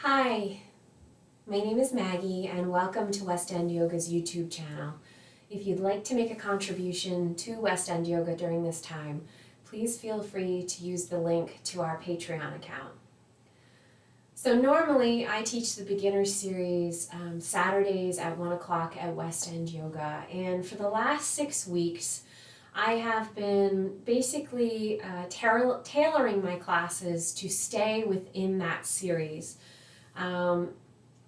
Hi, my name is Maggie and welcome to West End Yoga's YouTube channel. If you'd like to make a contribution to West End Yoga during this time, please feel free to use the link to our Patreon account. So normally I teach the beginner series Saturdays at 1 o'clock at West End Yoga, and for the last 6 weeks I have been basically tailoring my classes to stay within that series.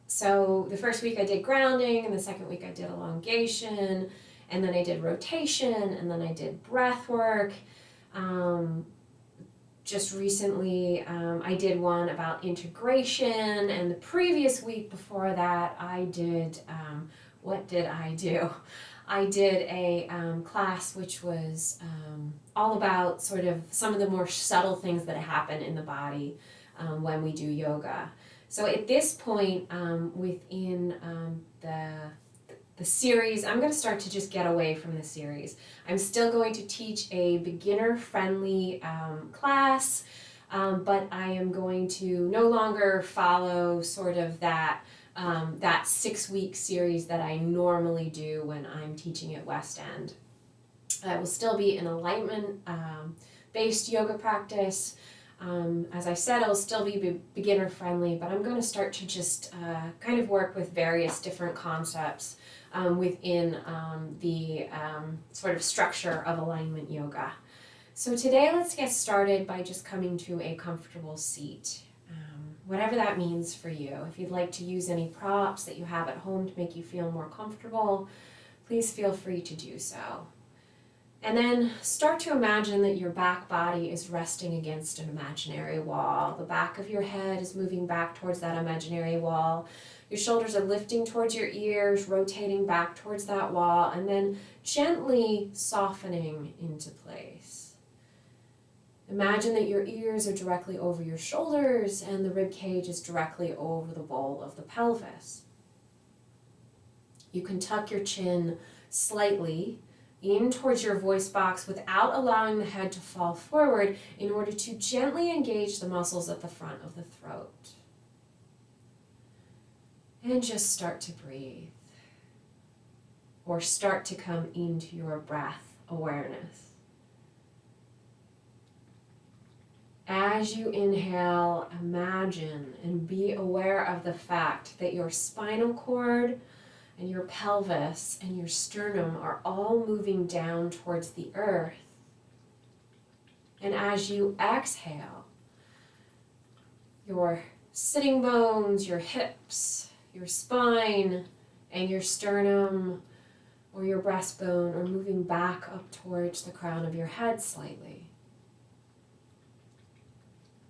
So the first week I did grounding, and the second week I did elongation, and then I did rotation, and then I did breath work. Just recently I did one about integration, and the previous week before that I did, what did I do? I did a class which was all about sort of some of the more subtle things that happen in the body when we do yoga. So at this point within the series, I'm going to start to just get away from the series. I'm still going to teach a beginner-friendly class, but I am going to no longer follow sort of that 6-week series that I normally do when I'm teaching at West End. I will still be an alignment-based yoga practice. As I said, it'll still be beginner friendly, but I'm going to start to just kind of work with various different concepts within the sort of structure of alignment yoga. So today let's get started by just coming to a comfortable seat, whatever that means for you. If you'd like to use any props that you have at home to make you feel more comfortable, please feel free to do so. And then start to imagine that your back body is resting against an imaginary wall. The back of your head is moving back towards that imaginary wall. Your shoulders are lifting towards your ears, rotating back towards that wall, and then gently softening into place. Imagine that your ears are directly over your shoulders and the rib cage is directly over the bowl of the pelvis. You can tuck your chin slightly in towards your voice box without allowing the head to fall forward in order to gently engage the muscles at the front of the throat. And just start to breathe, or start to come into your breath awareness. As you inhale, imagine and be aware of the fact that your spinal cord and your pelvis and your sternum are all moving down towards the earth. And as you exhale, your sitting bones, your hips, your spine, and your sternum or your breastbone are moving back up towards the crown of your head slightly.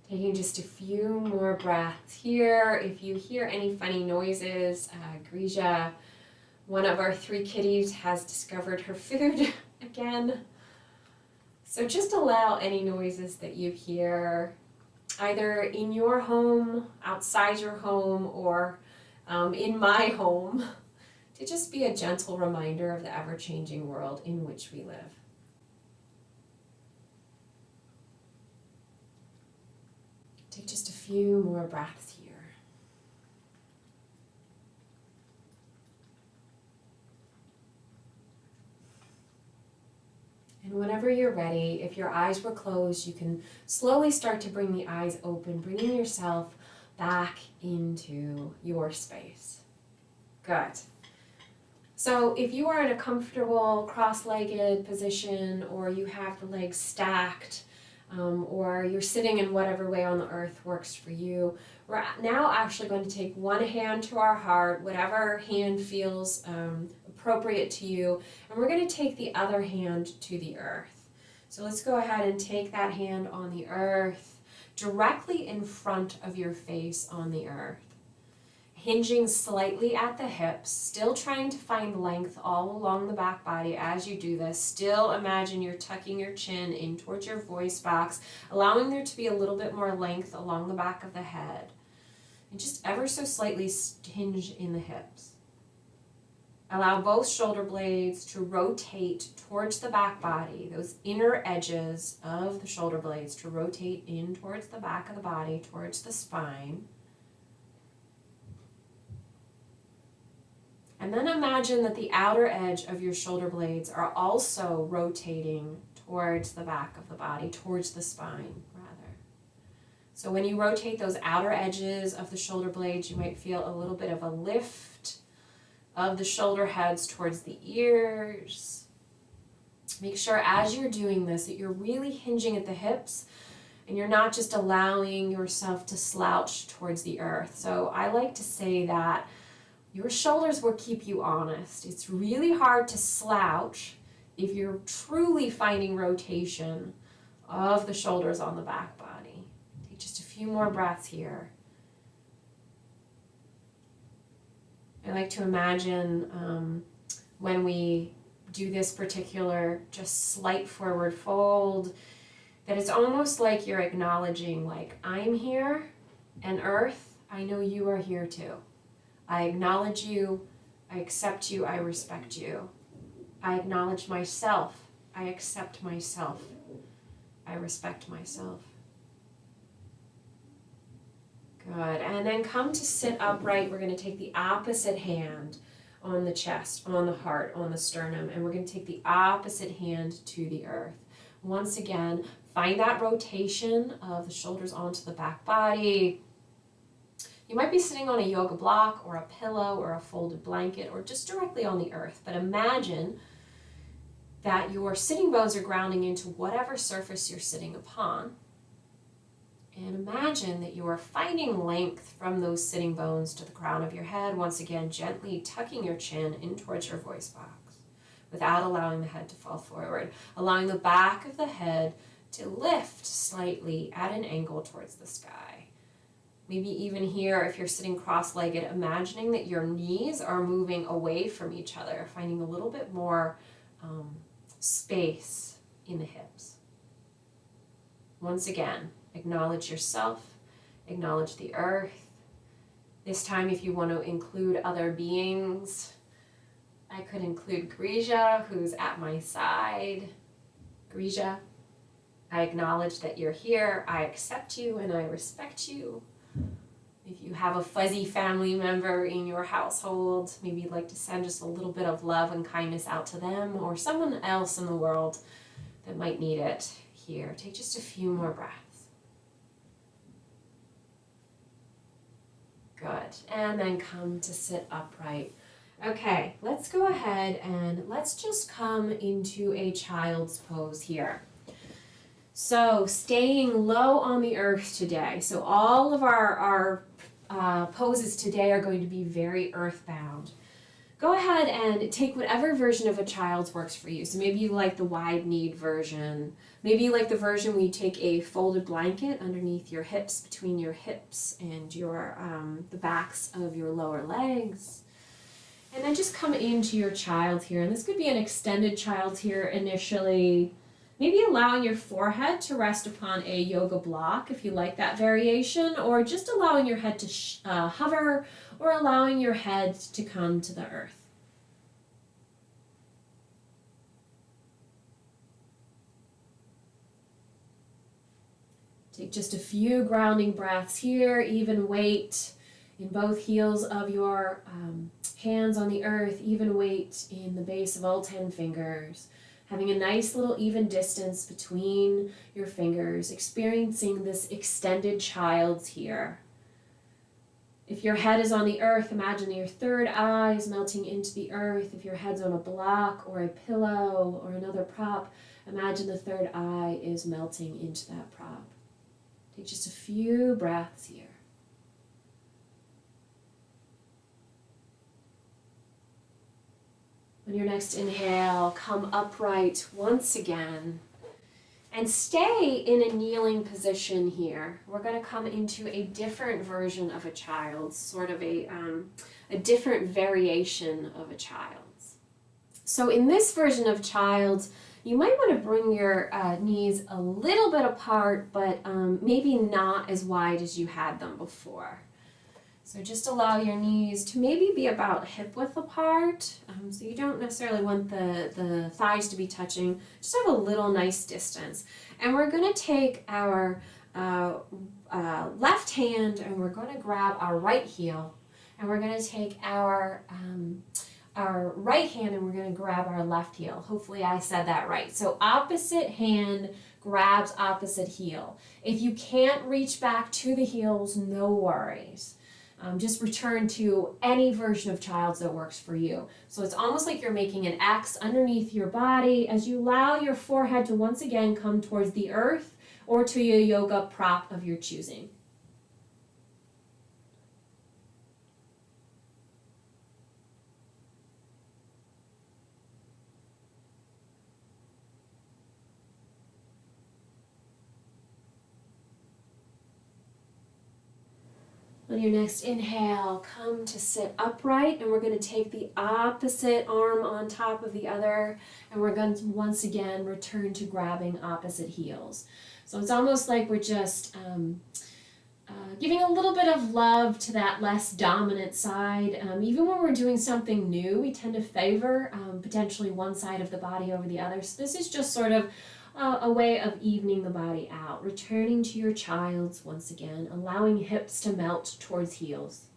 Taking just a few more breaths here. If you hear any funny noises, Grija, one of our 3 kitties, has discovered her food again. So just allow any noises that you hear, either in your home, outside your home, or in my home, to just be a gentle reminder of the ever-changing world in which we live. Take just a few more breaths here. And whenever you're ready, if your eyes were closed, you can slowly start to bring the eyes open, bringing yourself back into your space. Good. So if you are in a comfortable cross-legged position, or you have the legs stacked, or you're sitting in whatever way on the earth works for you, we're now actually going to take one hand to our heart, whatever hand feels appropriate to you, and we're going to take the other hand to the earth. So let's go ahead and take that hand on the earth, directly in front of your face on the earth. Hinging slightly at the hips, still trying to find length all along the back body as you do this. Still imagine you're tucking your chin in towards your voice box, allowing there to be a little bit more length along the back of the head. And just ever so slightly hinge in the hips. Allow both shoulder blades to rotate towards the back body, those inner edges of the shoulder blades to rotate in towards the back of the body, towards the spine. And then imagine that the outer edge of your shoulder blades are also rotating towards the back of the body, towards the spine, rather. So when you rotate those outer edges of the shoulder blades, you might feel a little bit of a lift of the shoulder heads towards the ears. Make sure as you're doing this that you're really hinging at the hips and you're not just allowing yourself to slouch towards the earth. So I like to say that your shoulders will keep you honest. It's really hard to slouch if you're truly finding rotation of the shoulders on the back body. Take just a few more breaths here. I like to imagine when we do this particular just slight forward fold, that it's almost like you're acknowledging, like, I'm here, and earth, I know you are here too. I acknowledge you, I accept you, I respect you. I acknowledge myself, I accept myself, I respect myself. Good, and then come to sit upright. We're going to take the opposite hand on the chest, on the heart, on the sternum, and we're going to take the opposite hand to the earth. Once again, find that rotation of the shoulders onto the back body. You might be sitting on a yoga block or a pillow or a folded blanket or just directly on the earth, but imagine that your sitting bones are grounding into whatever surface you're sitting upon. And imagine that you are finding length from those sitting bones to the crown of your head, once again gently tucking your chin in towards your voice box without allowing the head to fall forward, allowing the back of the head to lift slightly at an angle towards the sky. Maybe even here, if you're sitting cross-legged, imagining that your knees are moving away from each other, finding a little bit more space in the hips. Once again, acknowledge yourself, acknowledge the earth. This time, if you want to include other beings, I could include Grija, who's at my side. Grija, I acknowledge that you're here, I accept you, and I respect you. If you have a fuzzy family member in your household, maybe you'd like to send just a little bit of love and kindness out to them or someone else in the world that might need it here. Take just a few more breaths. Good. And then come to sit upright. Okay, let's go ahead and let's just come into a child's pose here. So staying low on the earth today. So all of our poses today are going to be very earthbound. Go ahead and take whatever version of a child's works for you. So maybe you like the wide-kneed version. Maybe you like the version where you take a folded blanket underneath your hips, between your hips and your the backs of your lower legs. And then just come into your child here. And this could be an extended child here initially. Maybe allowing your forehead to rest upon a yoga block if you like that variation, or just allowing your head to hover, or allowing your head to come to the earth. Take just a few grounding breaths here, even weight in both heels of your hands on the earth, even weight in the base of all 10 fingers. Having a nice little even distance between your fingers, experiencing this extended child's here. If your head is on the earth, imagine your third eye is melting into the earth. If your head's on a block or a pillow or another prop, imagine the third eye is melting into that prop. Take just a few breaths here. On your next inhale, come upright once again and stay in a kneeling position here. We're going to come into a different version of a child's, sort of a different variation of a child's. So in this version of child's, you might want to bring your knees a little bit apart, but maybe not as wide as you had them before. So just allow your knees to maybe be about hip width apart. So you don't necessarily want the thighs to be touching. Just have a little nice distance. And we're going to take our left hand and we're going to grab our right heel. And we're going to take our right hand and we're going to grab our left heel. Hopefully I said that right. So opposite hand grabs opposite heel. If you can't reach back to the heels, no worries. Just return to any version of Child's that works for you. So it's almost like you're making an X underneath your body as you allow your forehead to once again come towards the earth or to your yoga prop of your choosing. On your next inhale, come to sit upright, and we're going to take the opposite arm on top of the other, and we're going to once again return to grabbing opposite heels. So it's almost like we're just giving a little bit of love to that less dominant side. Even when we're doing something new, we tend to favor potentially one side of the body over the other. So this is just sort of a way of evening the body out, returning to your child's once again, allowing hips to melt towards heels.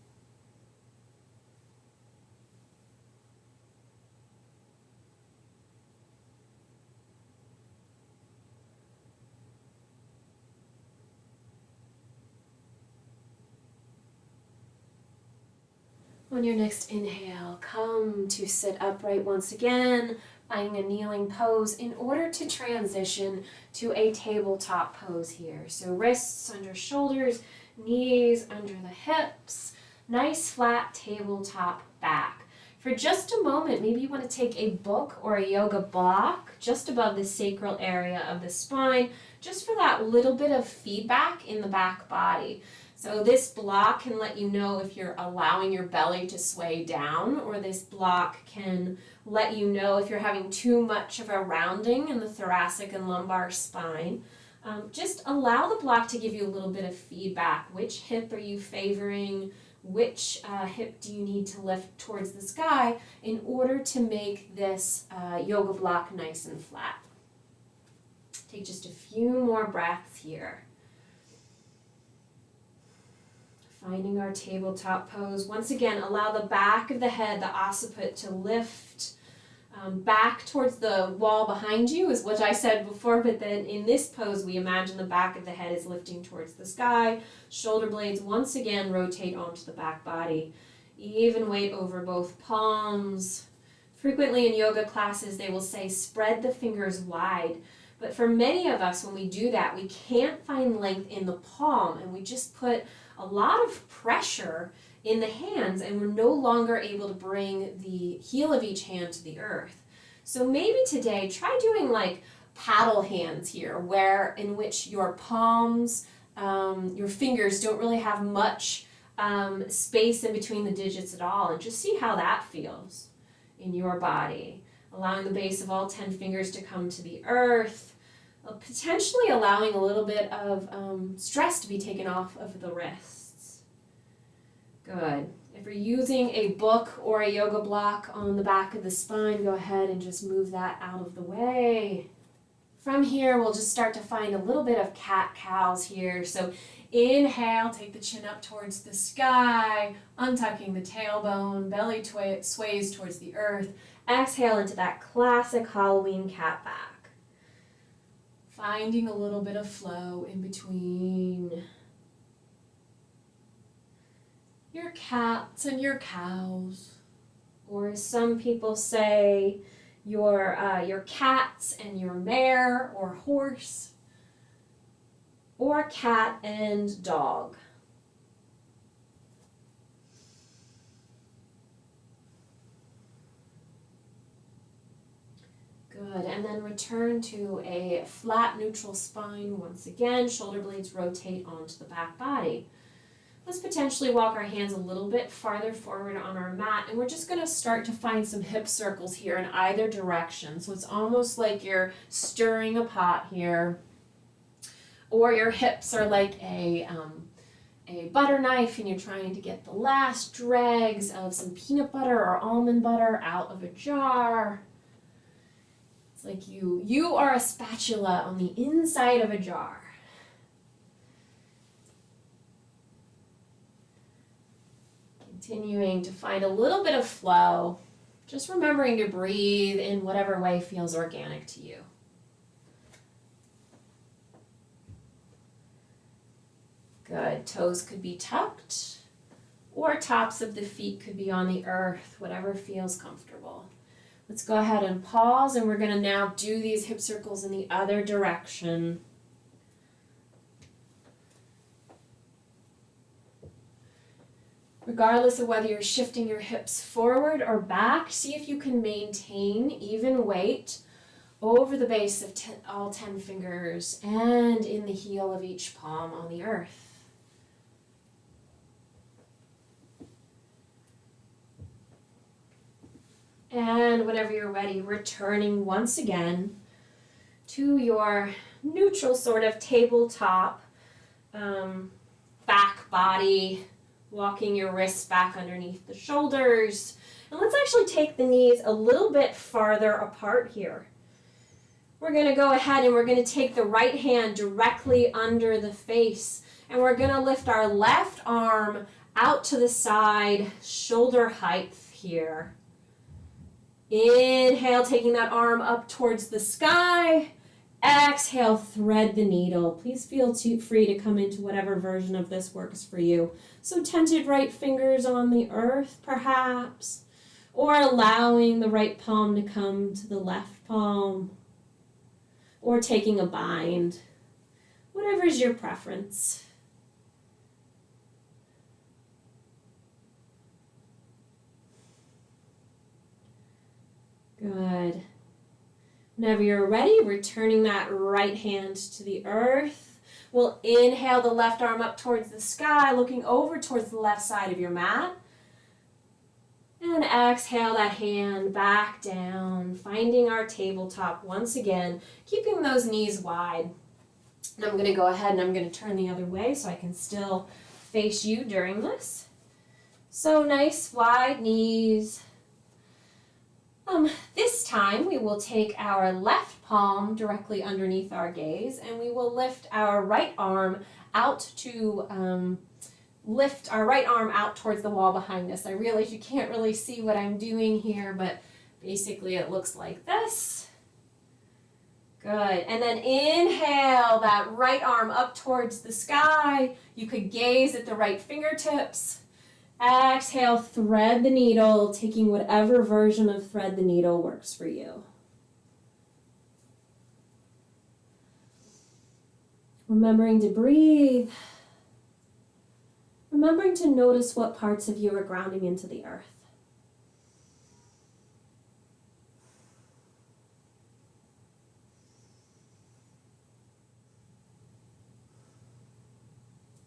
On your next inhale, come to sit upright once again, finding a kneeling pose in order to transition to a tabletop pose here. So wrists under shoulders, knees under the hips, nice flat tabletop back. For just a moment, maybe you want to take a book or a yoga block just above the sacral area of the spine, just for that little bit of feedback in the back body. So this block can let you know if you're allowing your belly to sway down, or this block can let you know if you're having too much of a rounding in the thoracic and lumbar spine. Just allow the block to give you a little bit of feedback. Which hip are you favoring? Which hip do you need to lift towards the sky in order to make this yoga block nice and flat? Take just a few more breaths here. Finding our tabletop pose. Once again, allow the back of the head, the occiput, to lift back towards the wall behind you, is what I said before, but then in this pose, we imagine the back of the head is lifting towards the sky. Shoulder blades once again rotate onto the back body. Even weight over both palms. Frequently in yoga classes, they will say spread the fingers wide. But for many of us, when we do that, we can't find length in the palm, and we just put a lot of pressure in the hands, and we're no longer able to bring the heel of each hand to the earth. So maybe today, try doing like paddle hands here, in which your palms, your fingers don't really have much space in between the digits at all, and just see how that feels in your body. Allowing the base of all 10 fingers to come to the earth, potentially allowing a little bit of stress to be taken off of the wrists. Good. If you're using a book or a yoga block on the back of the spine, go ahead and just move that out of the way. From here, we'll just start to find a little bit of cat-cows here. So inhale, take the chin up towards the sky, untucking the tailbone, belly sways towards the earth. Exhale into that classic Halloween cat back. Finding a little bit of flow in between your cats and your cows, or as some people say, your cats and your mare or horse, or cat and dog. Good, and then return to a flat neutral spine once again. Shoulder blades rotate onto the back body. Let's potentially walk our hands a little bit farther forward on our mat, and we're just going to start to find some hip circles here in either direction. So it's almost like you're stirring a pot here, or your hips are like a butter knife, and you're trying to get the last dregs of some peanut butter or almond butter out of a jar. Like you are a spatula on the inside of a jar. Continuing to find a little bit of flow. Just remembering to breathe in whatever way feels organic to you. Good. Toes could be tucked, or tops of the feet could be on the earth, whatever feels comfortable. Let's go ahead and pause, and we're going to now do these hip circles in the other direction. Regardless of whether you're shifting your hips forward or back, see if you can maintain even weight over the base of all 10 fingers and in the heel of each palm on the earth. And whenever you're ready, returning once again to your neutral sort of tabletop back body, walking your wrists back underneath the shoulders. And let's actually take the knees a little bit farther apart here. We're going to go ahead and we're going to take the right hand directly under the face. And we're going to lift our left arm out to the side, shoulder height here. Inhale, taking that arm up towards the sky. Exhale, thread the needle. Please feel free to come into whatever version of this works for you. So tented right fingers on the earth, perhaps, or allowing the right palm to come to the left palm, or taking a bind, whatever is your preference. Good. Whenever you're ready, returning that right hand to the earth. We'll inhale the left arm up towards the sky, looking over towards the left side of your mat. And exhale that hand back down, finding our tabletop once again, keeping those knees wide. And I'm going to go ahead and I'm going to turn the other way so I can still face you during this. So nice wide knees. This time we will take our left palm directly underneath our gaze and we will lift our right arm out to lift our right arm out towards the wall behind us. I realize you can't really see what I'm doing here, but basically it looks like this. Good. And then inhale that right arm up towards the sky. You could gaze at the right fingertips. Exhale, thread the needle, taking whatever version of thread the needle works for you. Remembering to breathe. Remembering to notice what parts of you are grounding into the earth.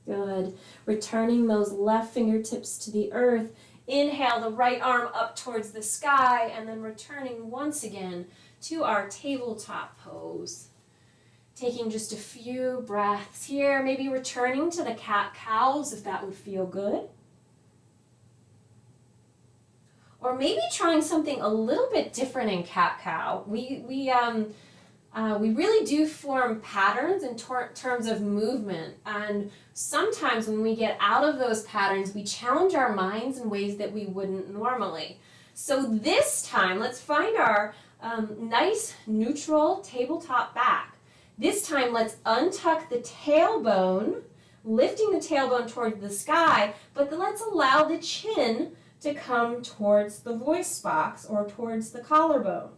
Good. Returning those left fingertips to the earth. Inhale the right arm up towards the sky and then returning once again to our tabletop pose. Taking just a few breaths here, maybe returning to the cat-cows if that would feel good. Or maybe trying something a little bit different in cat-cow. We really do form patterns in terms of movement, and sometimes when we get out of those patterns, we challenge our minds in ways that we wouldn't normally. So this time, let's find our nice neutral tabletop back. This time, let's untuck the tailbone, lifting the tailbone toward the sky, but then let's allow the chin to come towards the voice box or towards the collarbones.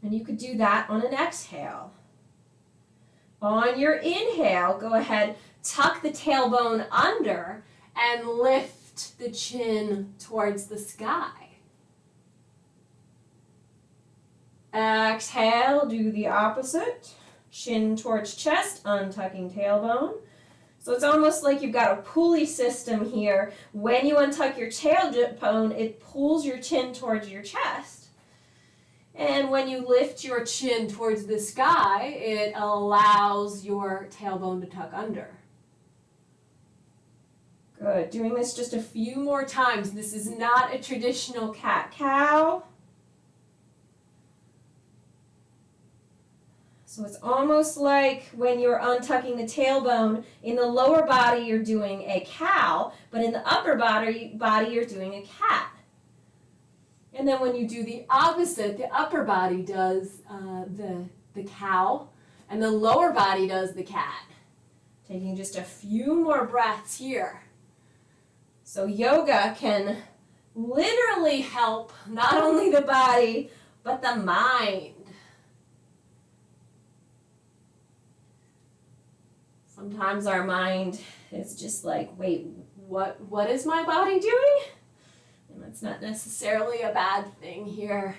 And you could do that on an exhale. On your inhale, go ahead, tuck the tailbone under and lift the chin towards the sky. Exhale, do the opposite. Chin towards chest, untucking tailbone. So it's almost like you've got a pulley system here. When you untuck your tailbone, it pulls your chin towards your chest. And when you lift your chin towards the sky, it allows your tailbone to tuck under. Good. Doing this just a few more times. This is not a traditional cat-cow. So So it's almost like when you're untucking the tailbone, in the lower body you're doing a cow, but in the upper body you're doing a cat. And then when you do the opposite, the upper body does the cow, and the lower body does the cat. Taking just a few more breaths here. So yoga can literally help not only the body, but the mind. Sometimes our mind is just like, wait, what is my body doing? And that's not necessarily a bad thing here.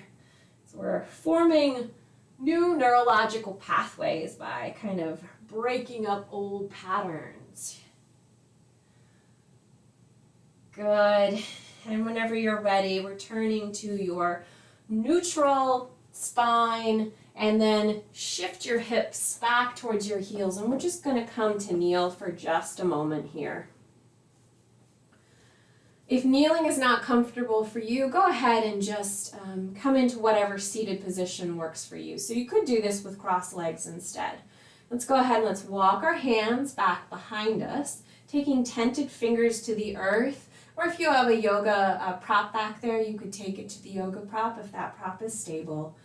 So we're forming new neurological pathways by kind of breaking up old patterns. Good. And whenever you're ready, returning to your neutral spine, and then shift your hips back towards your heels. And we're just going to come to kneel for just a moment here. If kneeling is not comfortable for you, go ahead and just come into whatever seated position works for you. So you could do this with crossed legs instead. Let's go ahead and let's walk our hands back behind us, taking tented fingers to the earth. Or if you have a yoga prop back there, you could take it to the yoga prop if that prop is stable.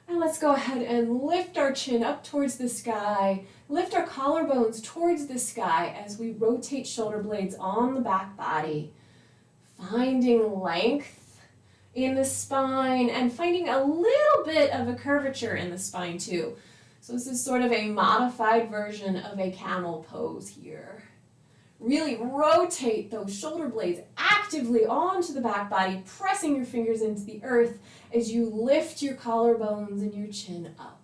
And let's go ahead and lift our chin up towards the sky, lift our collarbones towards the sky as we rotate shoulder blades on the back body. Finding length in the spine and finding a little bit of a curvature in the spine too. So this is sort of a modified version of a camel pose here. Really rotate those shoulder blades actively onto the back body, pressing your fingers into the earth as you lift your collarbones and your chin up.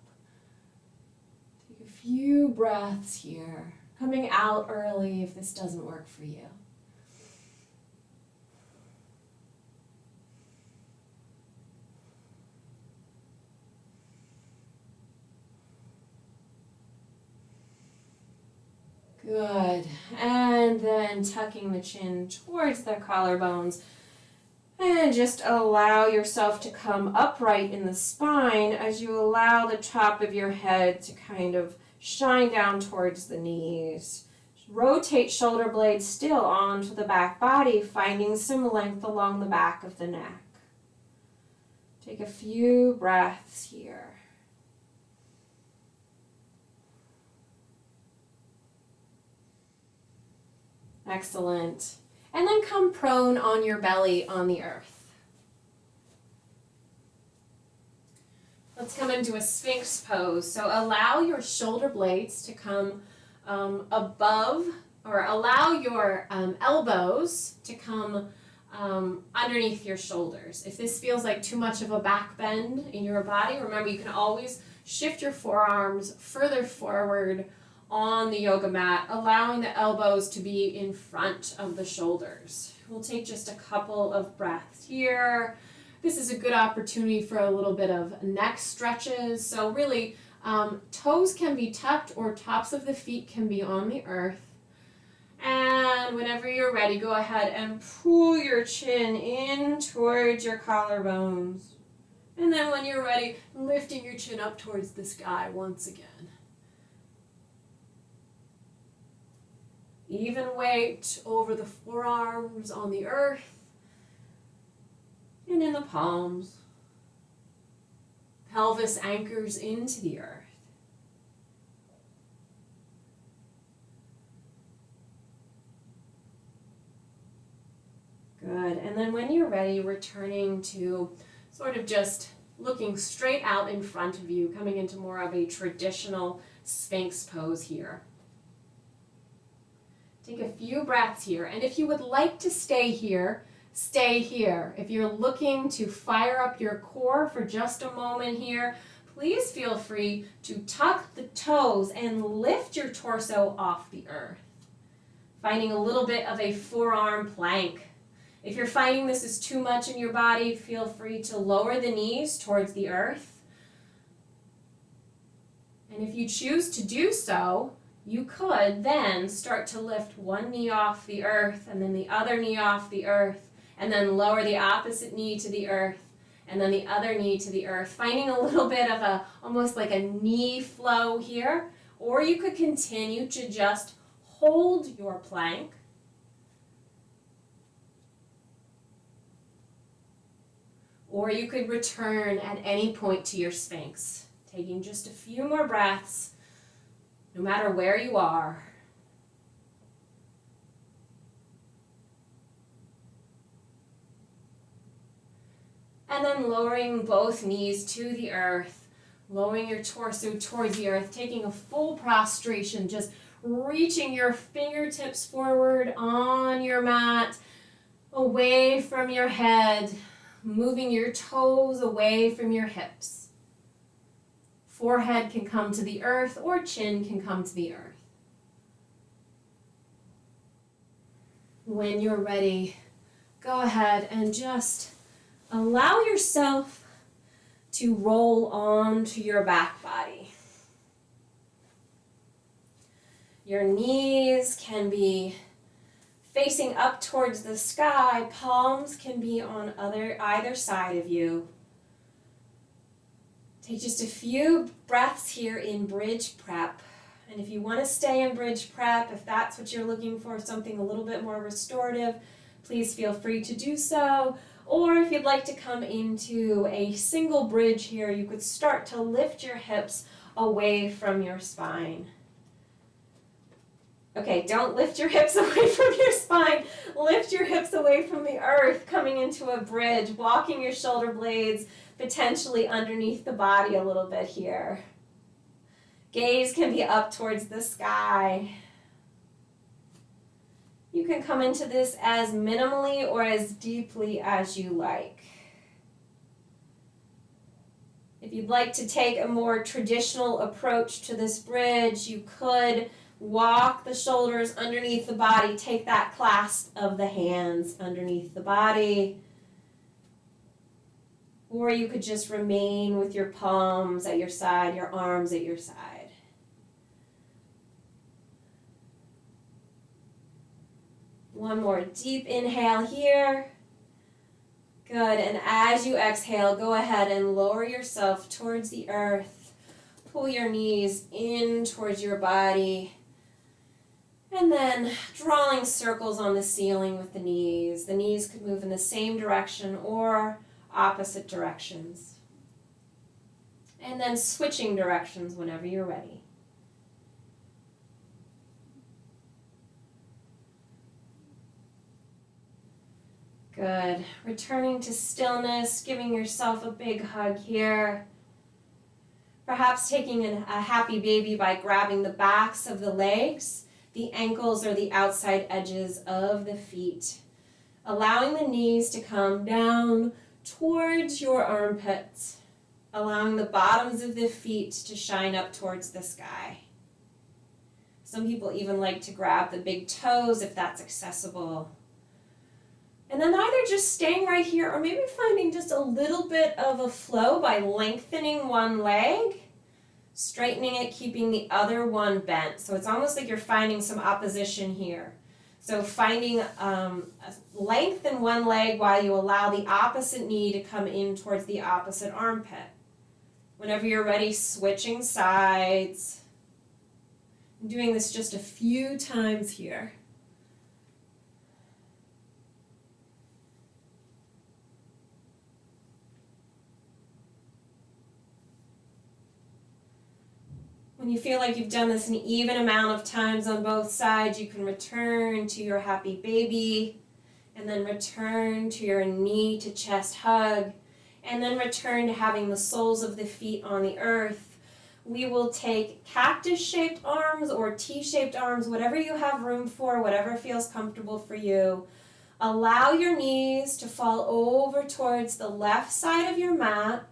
Take a few breaths here, coming out early if this doesn't work for you. Good. And then tucking the chin towards the collarbones. And just allow yourself to come upright in the spine as you allow the top of your head to kind of shine down towards the knees. Rotate shoulder blades still onto the back body, finding some length along the back of the neck. Take a few breaths here. Excellent. And then come prone on your belly on the earth. Let's come into a Sphinx pose. So allow your shoulder blades to come above, or allow your elbows to come underneath your shoulders. If this feels like too much of a back bend in your body, remember you can always shift your forearms further forward on the yoga mat, allowing the elbows to be in front of the shoulders. We'll take just a couple of breaths here. This is a good opportunity for a little bit of neck stretches. So really, toes can be tucked or tops of the feet can be on the earth. And whenever you're ready, go ahead and pull your chin in towards your collarbones. And then when you're ready, lifting your chin up towards the sky once again. Even weight over the forearms on the earth and in the palms. Pelvis anchors into the earth. Good. And then when you're ready, returning to sort of just looking straight out in front of you, coming into more of a traditional Sphinx pose here. Take a few breaths here, and if you would like to stay here, stay here. If you're looking to fire up your core for just a moment here, please feel free to tuck the toes and lift your torso off the earth. Finding a little bit of a forearm plank. If you're finding this is too much in your body, feel free to lower the knees towards the earth. And if you choose to do so, you could then start to lift one knee off the earth and then the other knee off the earth and then lower the opposite knee to the earth and then the other knee to the earth, finding a little bit of almost like a knee flow here. Or you could continue to just hold your plank. Or you could return at any point to your Sphinx, taking just a few more breaths, no matter where you are. And then lowering both knees to the earth, lowering your torso towards the earth, taking a full prostration, just reaching your fingertips forward on your mat, away from your head, moving your toes away from your hips. Forehead can come to the earth or chin can come to the earth. When you're ready, go ahead and just allow yourself to roll onto your back body. Your knees can be facing up towards the sky. Palms can be on either side of you. Take just a few breaths here in bridge prep. And if you want to stay in bridge prep, if that's what you're looking for, something a little bit more restorative, please feel free to do so. Or if you'd like to come into a single bridge here, you could start to lift your hips away from your spine. Okay, don't lift your hips away from your spine. Lift your hips away from the earth, coming into a bridge, walking your shoulder blades potentially underneath the body a little bit here. Gaze can be up towards the sky. You can come into this as minimally or as deeply as you like. If you'd like to take a more traditional approach to this bridge, you could walk the shoulders underneath the body, take that clasp of the hands underneath the body. Or you could just remain with your palms at your side, your arms at your side. One more deep inhale here. Good, and as you exhale, go ahead and lower yourself towards the earth. Pull your knees in towards your body. And then drawing circles on the ceiling with the knees. The knees could move in the same direction or opposite directions. And then switching directions whenever you're ready. Good. Returning to stillness, giving yourself a big hug here. Perhaps taking a happy baby by grabbing the backs of the legs, the ankles or the outside edges of the feet. Allowing the knees to come down towards your armpits. Allowing the bottoms of the feet to shine up towards the sky. Some people even like to grab the big toes if that's accessible. And then either just staying right here or maybe finding just a little bit of a flow by lengthening one leg, straightening it, keeping the other one bent. So it's almost like you're finding some opposition here. So finding lengthen one leg while you allow the opposite knee to come in towards the opposite armpit. Whenever you're ready, switching sides. I'm doing this just a few times here. When you feel like you've done this an even amount of times on both sides, you can return to your happy baby, and then return to your knee to chest hug, and then return to having the soles of the feet on the earth. We will take cactus-shaped arms or T-shaped arms, whatever you have room for, whatever feels comfortable for you. Allow your knees to fall over towards the left side of your mat,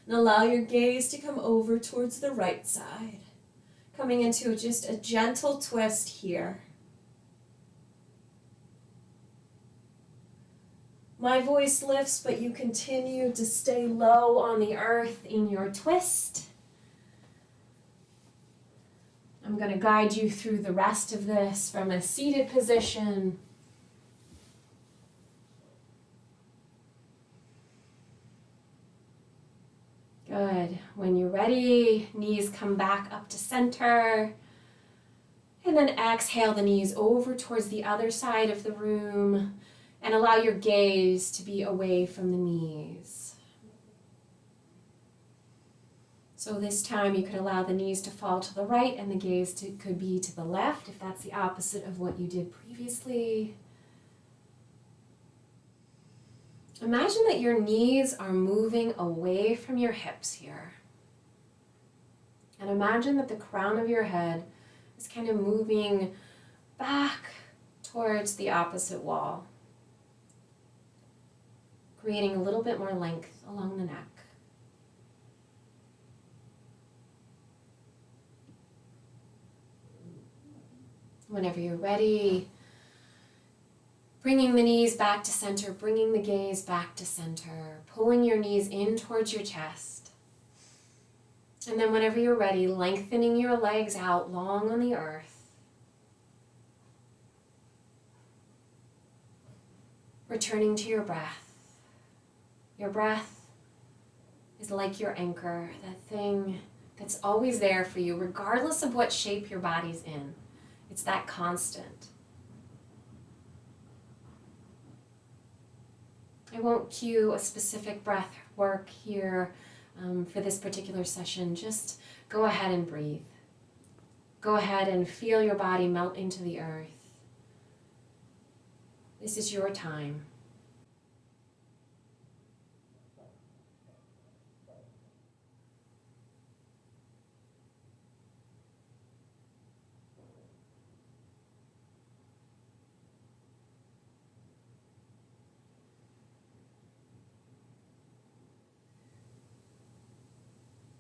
and allow your gaze to come over towards the right side, coming into just a gentle twist here. My voice lifts, but you continue to stay low on the earth in your twist. I'm going to guide you through the rest of this from a seated position. When you're ready, knees come back up to center. And then exhale the knees over towards the other side of the room and allow your gaze to be away from the knees. So this time you could allow the knees to fall to the right and the gaze could be to the left if that's the opposite of what you did previously. Imagine that your knees are moving away from your hips here. And imagine that the crown of your head is kind of moving back towards the opposite wall, creating a little bit more length along the neck. Whenever you're ready, bringing the knees back to center, bringing the gaze back to center, pulling your knees in towards your chest. And then whenever you're ready, lengthening your legs out long on the earth. Returning to your breath. Your breath is like your anchor, that thing that's always there for you, regardless of what shape your body's in. It's that constant. I won't cue a specific breath work here for this particular session. Just go ahead and breathe. Go ahead and feel your body melt into the earth. This is your time.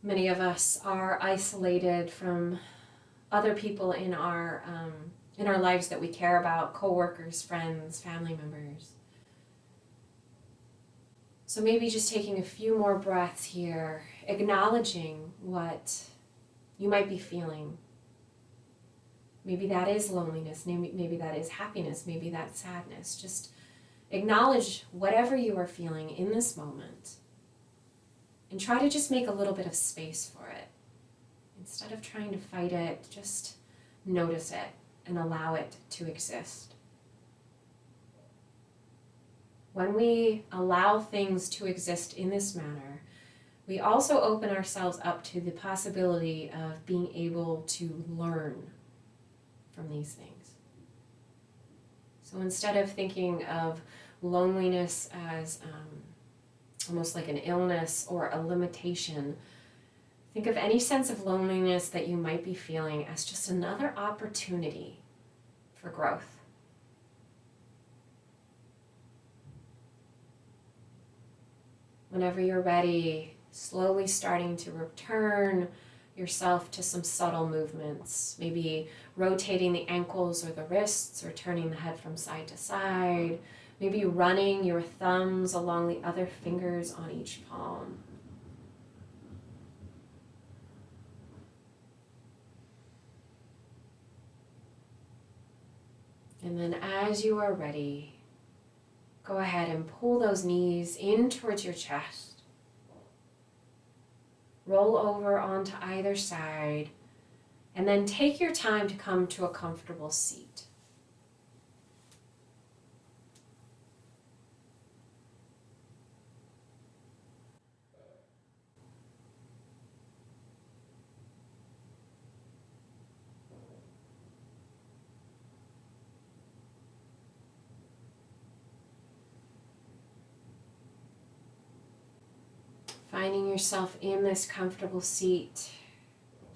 Many of us are isolated from other people in our lives that we care about, coworkers, friends, family members. So maybe just taking a few more breaths here, acknowledging what you might be feeling. Maybe that is loneliness, maybe that is happiness, maybe that's sadness. Just acknowledge whatever you are feeling in this moment. And try to just make a little bit of space for it. Instead of trying to fight it, just notice it and allow it to exist. When we allow things to exist in this manner, we also open ourselves up to the possibility of being able to learn from these things. So instead of thinking of loneliness as almost like an illness or a limitation, think of any sense of loneliness that you might be feeling as just another opportunity for growth. Whenever you're ready, slowly starting to return yourself to some subtle movements, maybe rotating the ankles or the wrists or turning the head from side to side, maybe running your thumbs along the other fingers on each palm. And then as you are ready, go ahead and pull those knees in towards your chest. Roll over onto either side, and then take your time to come to a comfortable seat. Finding yourself in this comfortable seat,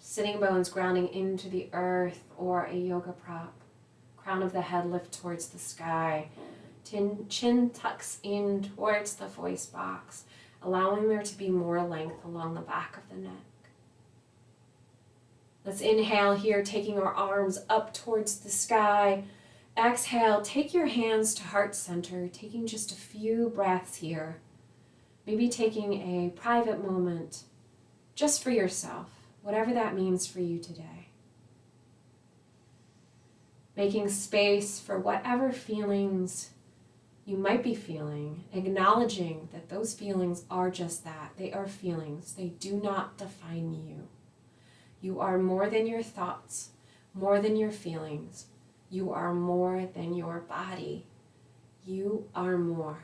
sitting bones grounding into the earth or a yoga prop, crown of the head lift towards the sky, chin tucks in towards the voice box, allowing there to be more length along the back of the neck. Let's inhale here, taking our arms up towards the sky. Exhale, take your hands to heart center, taking just a few breaths here. Maybe taking a private moment just for yourself, whatever that means for you today. Making space for whatever feelings you might be feeling, acknowledging that those feelings are just that. They are feelings. They do not define you. You are more than your thoughts, more than your feelings. You are more than your body. You are more.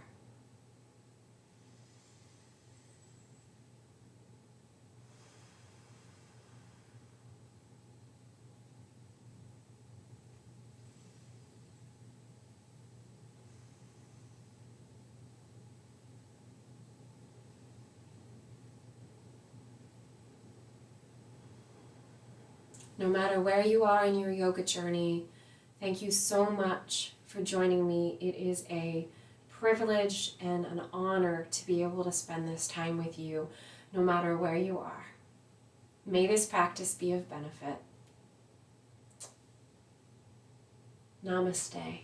No matter where you are in your yoga journey, thank you so much for joining me. It is a privilege and an honor to be able to spend this time with you, no matter where you are. May this practice be of benefit. Namaste.